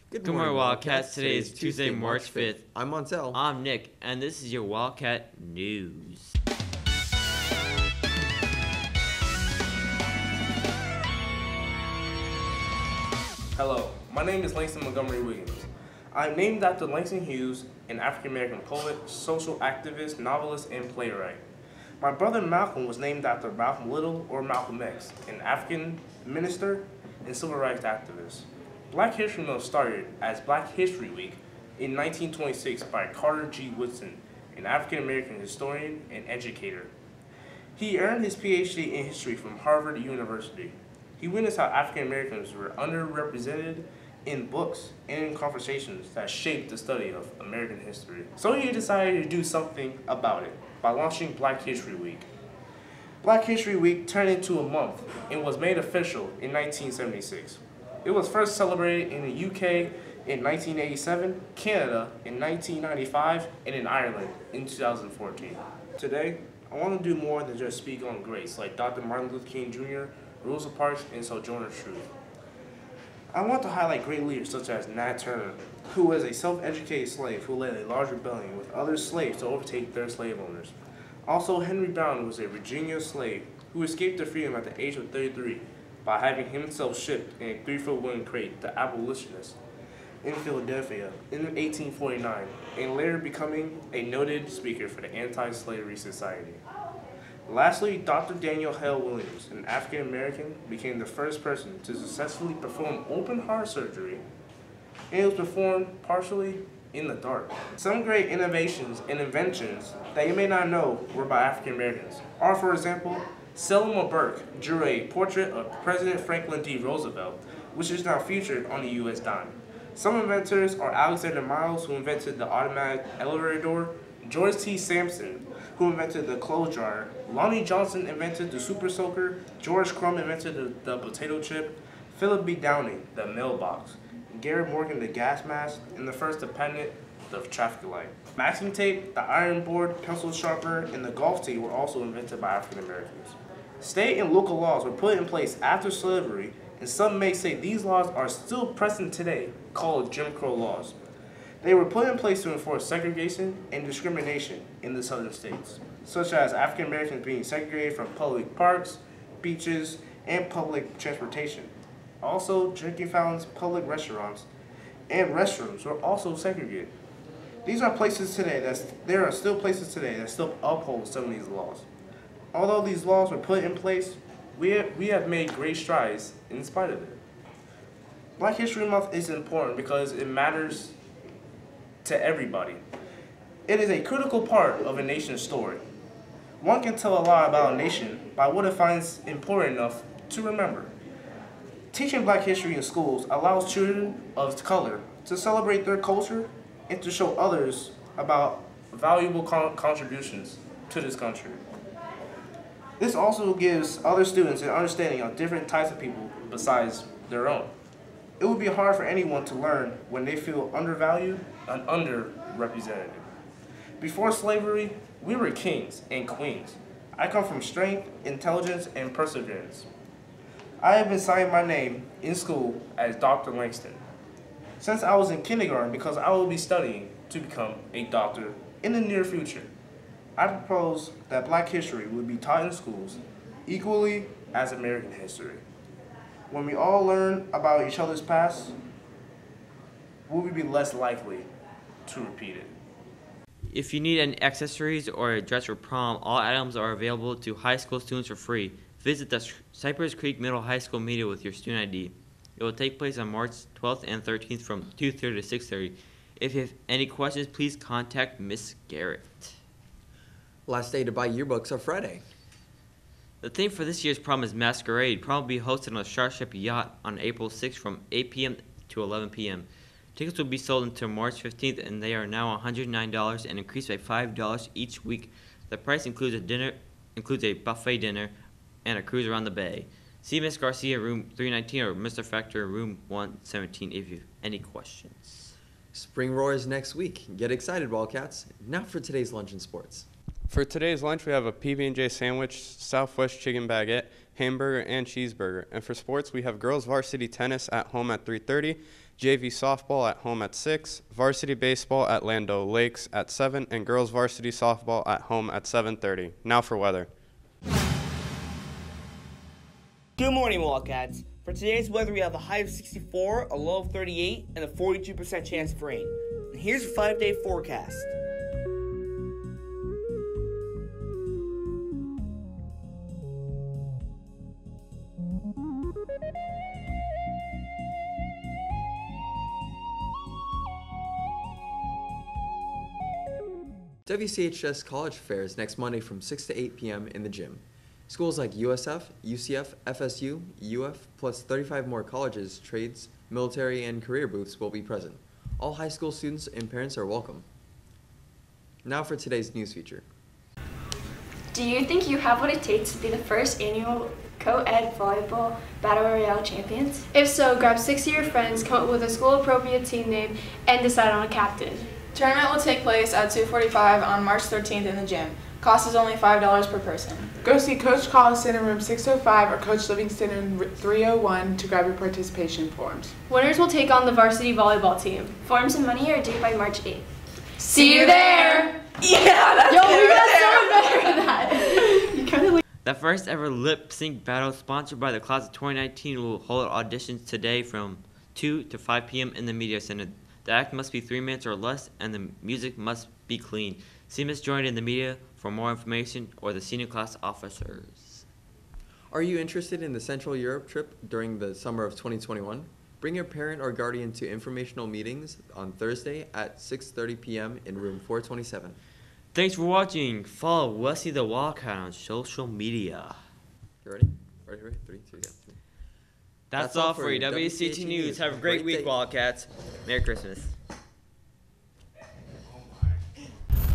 Good Good morning, Wildcats. Today is Tuesday, March 5th. I'm Montel. I'm Nick, and this is your Wildcat News. Hello, my name is Langston Montgomery Wiggins. I'm named after Langston Hughes, an African-American poet, social activist, novelist, and playwright. My brother Malcolm was named after Malcolm Little or Malcolm X, an African minister and civil rights activist. Black History Month started as Black History Week in 1926 by Carter G. Woodson, an African-American historian and educator. He earned his PhD in history from Harvard University. He witnessed how African Americans were underrepresented in books and in conversations that shaped the study of American history. So he decided to do something about it by launching Black History Week. Black History Week turned into a month and was made official in 1976. It was first celebrated in the UK in 1987, Canada in 1995, and in Ireland in 2014. Today, I want to do more than just speak on greats like Dr. Martin Luther King Jr., Rosa Parks, and Sojourner Truth. I want to highlight great leaders such as Nat Turner, who was a self-educated slave who led a large rebellion with other slaves to overtake their slave owners. Also, Henry Brown was a Virginia slave who escaped to freedom at the age of 33 by having himself shipped in a 3-foot wooden crate to abolitionists in Philadelphia in 1849, and later becoming a noted speaker for the Anti-Slavery Society. Lastly, Dr. Daniel Hale Williams, an African American, became the first person to successfully perform open heart surgery, and it was performed partially in the dark. Some great innovations and inventions that you may not know were by African Americans are, for example, Selma Burke drew a portrait of President Franklin D. Roosevelt, which is now featured on the U.S. dime. Some inventors are Alexander Miles, who invented the automatic elevator door, George T. Sampson, who invented the clothes dryer, Lonnie Johnson invented the super soaker, George Crumb invented the potato chip, Philip B. Downing, the mailbox, Garrett Morgan, the gas mask, and the first to patent the traffic light. Masking tape, the iron board, pencil sharpener, and the golf tee were also invented by African Americans. State and local laws were put in place after slavery, and some may say these laws are still present today, called Jim Crow laws. They were put in place to enforce segregation and discrimination in the southern states, such as African Americans being segregated from public parks, beaches, and public transportation. Also, drinking fountains, public restaurants, and restrooms were also segregated. There are still places today that still uphold some of these laws. Although these laws were put in place, we have made great strides in spite of it. Black History Month is important because it matters to everybody. It is a critical part of a nation's story. One can tell a lot about a nation by what it finds important enough to remember. Teaching Black history in schools allows children of color to celebrate their culture and to show others about valuable contributions to this country. This also gives other students an understanding of different types of people besides their own. It would be hard for anyone to learn when they feel undervalued and underrepresented. Before slavery, we were kings and queens. I come from strength, intelligence, and perseverance. I have been signing my name in school as Dr. Langston since I was in kindergarten because I will be studying to become a doctor in the near future. I propose that Black history would be taught in schools equally as American history. When we all learn about each other's past, we will be less likely to repeat it. If you need any accessories or a dress for prom, all items are available to high school students for free. Visit the Cypress Creek Middle High School media with your student ID. It will take place on March 12th and 13th from 2:30 to 6:30. If you have any questions, please contact Miss Garrett. Last day to buy yearbooks are Friday. The theme for this year's prom is Masquerade. Prom will be hosted on a Starship yacht on April 6th from 8 p.m. to 11 p.m. Tickets will be sold until March 15th, and they are now $109 and increased by $5 each week. The price includes a buffet dinner and a cruise around the bay. See Ms. Garcia, room 319, or Mr. Factor, room 117, if you have any questions. Spring roars next week. Get excited, Wildcats. Now for today's lunch and sports. For today's lunch, we have a PB&J sandwich, Southwest chicken baguette, hamburger, and cheeseburger. And for sports, we have girls varsity tennis at home at 3:30 JV softball at home at 6, varsity baseball at Lando Lakes at 7, and girls varsity softball at home at 7:30. Now for weather. Good morning, Wildcats. For today's weather, we have a high of 64, a low of 38, and a 42% chance of rain. And here's your 5-day forecast. WCHS College Fair is next Monday from 6 to 8 p.m. in the gym. Schools like USF, UCF, FSU, UF, plus 35 more colleges, trades, military, and career booths will be present. All high school students and parents are welcome. Now for today's news feature. Do you think you have what it takes to be the first annual co-ed volleyball battle royale champions? If so, grab 6 of your friends, come up with a school-appropriate team name, and decide on a captain. Tournament will take place at 2:45 on March 13th in the gym. Cost is only $5 per person. Go see Coach Collison in room 605 or Coach Livingston in 301 to grab your participation forms. Winners will take on the varsity volleyball team. Forms and money are due by March 8th. See you there! Yeah, that's Yo, we got so much better than that. You kind of like. The first ever lip sync battle sponsored by the class of 2019 will hold auditions today from 2 to 5 p.m. in the media center. The act must be 3 minutes or less, and the music must be clean. See Miss Joined in the media for more information or the senior class officers. Are you interested in the Central Europe trip during the summer of 2021? Bring your parent or guardian to informational meetings on Thursday at 6:30 p.m. in room 427. Thanks for watching. Follow Wesley the Wildcat on social media. You ready? Ready? 3, 2, 1. That's all for you. WCAT News. Have a great week, Wildcats. Merry Christmas.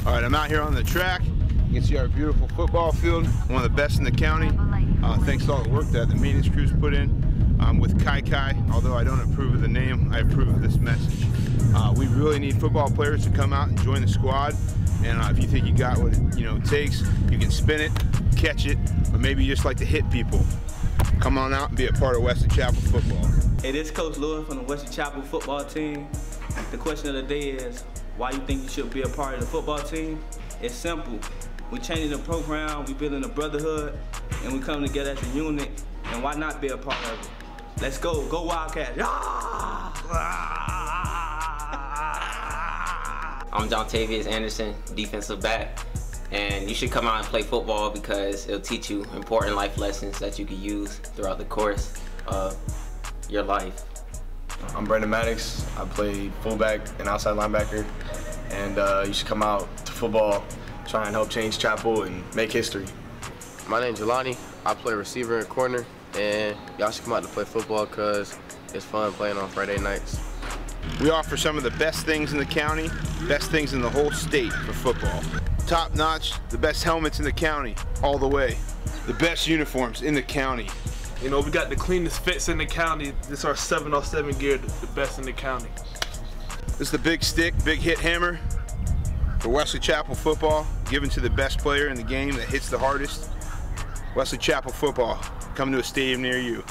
All right, I'm out here on the track. You can see our beautiful football field, one of the best in the county. Thanks to all the work that the maintenance crews put in. With Kai Kai, although I don't approve of the name, I approve of this message. We really need football players to come out and join the squad. And if you think you got what it takes, you can spin it, catch it, or maybe you just like to hit people. Come on out and be a part of Wesley Chapel football. Hey, this is Coach Lewis from the Wesley Chapel football team. The question of the day is, why you think you should be a part of the football team? It's simple. We changing the program, we building a brotherhood, and we come together as a unit, and why not be a part of it? Let's go. Go Wildcats. I'm Jontavius Anderson, defensive back, and you should come out and play football because it'll teach you important life lessons that you can use throughout the course of your life. I'm Brandon Maddox. I play fullback and outside linebacker, and you should come out to football, try and help change Chapel and make history. My name's Jelani. I play receiver and corner, and y'all should come out to play football because it's fun playing on Friday nights. We offer some of the best things in the county, best things in the whole state for football. Top notch, the best helmets in the county, all the way. The best uniforms in the county. You know, we got the cleanest fits in the county. This is our 707 gear, the best in the county. This is the big stick, big hit hammer for Wesley Chapel football, given to the best player in the game that hits the hardest. Wesley Chapel football, coming to a stadium near you.